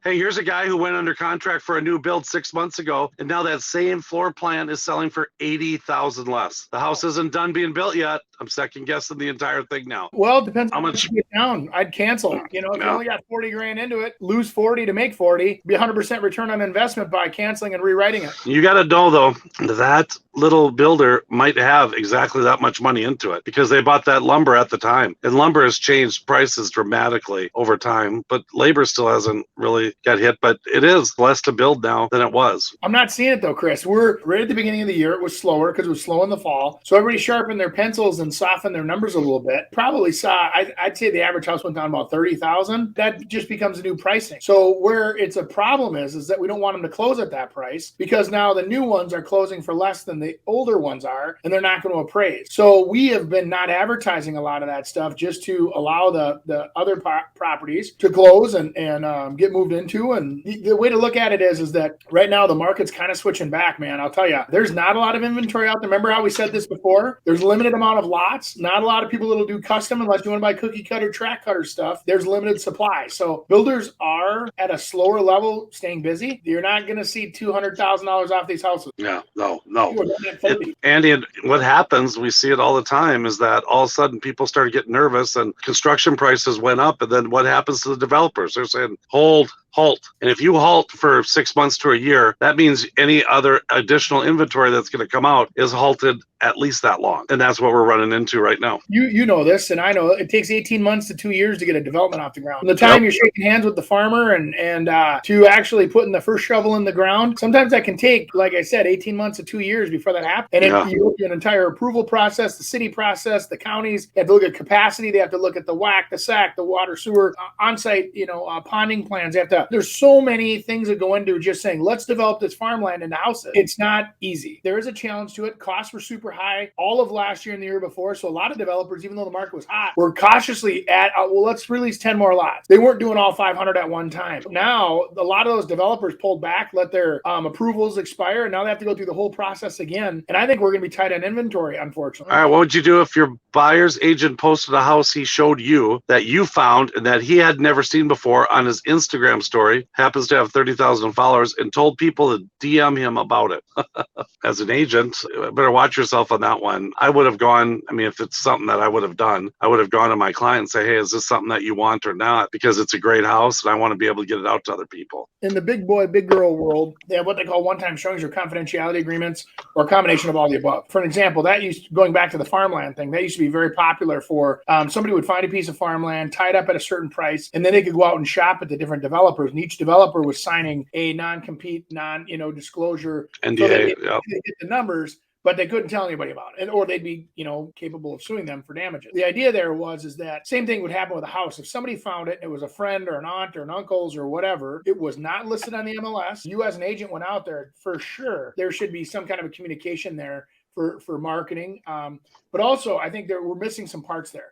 Hey, here's a guy who went under contract for a new build 6 months ago, and now that same floor plan is selling for 80,000 less. The house isn't done being built yet. I'm second guessing the entire thing now. Well, it depends How on much? how much you get down. I'd cancel. If you Yeah. only got 40 grand into it, lose 40 to make 40, be 100% return on investment by canceling and rewriting it. You got to know, though, that little builder might have exactly that much money into it because they bought that lumber at the time. And lumber has changed prices dramatically over time, but labor still hasn't really got hit. But it is less to build now than it was. I'm not seeing it though, Chris. We're right at the beginning of the year. It was slower because it was slow in the fall. So everybody sharpened their pencils and softened their numbers a little bit. Probably saw, I'd say the average house went down about 30,000. That just becomes a new pricing. So where it's a problem is that we don't want them to close at that price because now the new ones are closing for less than the older ones are, and they're not going to appraise. So we have been not advertising a lot of that stuff just to allow the other properties to close and get moved into. And the way to look at it is that right now the market's kind of switching back, man. I'll tell you, there's not a lot of inventory out there. Remember how we said this before? There's a limited amount of lots. Not a lot of people that'll do custom unless you want to buy cookie cutter, track cutter stuff. There's limited supply. So builders are at a slower level staying busy. You're not going to see $200,000 off these houses. Yeah, no. Andy, what happens, we see it all the time, is that all of a sudden people started getting nervous and construction prices went up. And then what happens to the developers? They're saying, halt. And if you halt for 6 months to a year, that means any other additional inventory that's going to come out is halted at least that long. And that's what we're running into right now. You know this, and I know it takes 18 months to 2 years to get a development off the ground. From the time you're shaking hands with the farmer and to actually putting the first shovel in the ground, sometimes that can take, like I said, 18 months to 2 years before that happens. And if you look at an entire approval process, the city process, the counties, they have to look at capacity, they have to look at the WAC, the SAC, the water sewer, on-site, ponding plans. They have to. There's so many things that go into just saying, let's develop this farmland into houses. It's not easy. There is a challenge to it. Costs were super high all of last year and the year before. So a lot of developers, even though the market was hot, were cautiously let's release 10 more lots. They weren't doing all 500 at one time. Now, a lot of those developers pulled back, let their approvals expire, and now they have to go through the whole process again. And I think we're going to be tight on inventory, unfortunately. All right, what would you do if your buyer's agent posted a house he showed you that you found and that he had never seen before on his Instagram story, happens to have 30,000 followers, and told people to DM him about it? As an agent, better watch yourself on that one. I would have gone, if it's something that I would have done, I would have gone to my client and say, hey, is this something that you want or not? Because it's a great house and I want to be able to get it out to other people. In the big boy, big girl world, they have what they call one-time showings or confidentiality agreements or a combination of all the above. For an example, going back to the farmland thing, that used to be very popular for somebody would find a piece of farmland, tied up at a certain price, and then they could go out and shop at the different developers. And each developer was signing a non-compete, disclosure. NDA, so they get the numbers, but they couldn't tell anybody about it, or they'd be, capable of suing them for damages. The idea there is that same thing would happen with a house. If somebody found it, and it was a friend or an aunt or an uncle's or whatever, it was not listed on the MLS. You as an agent went out there, for sure, there should be some kind of a communication there for marketing. But also, I think we're missing some parts there.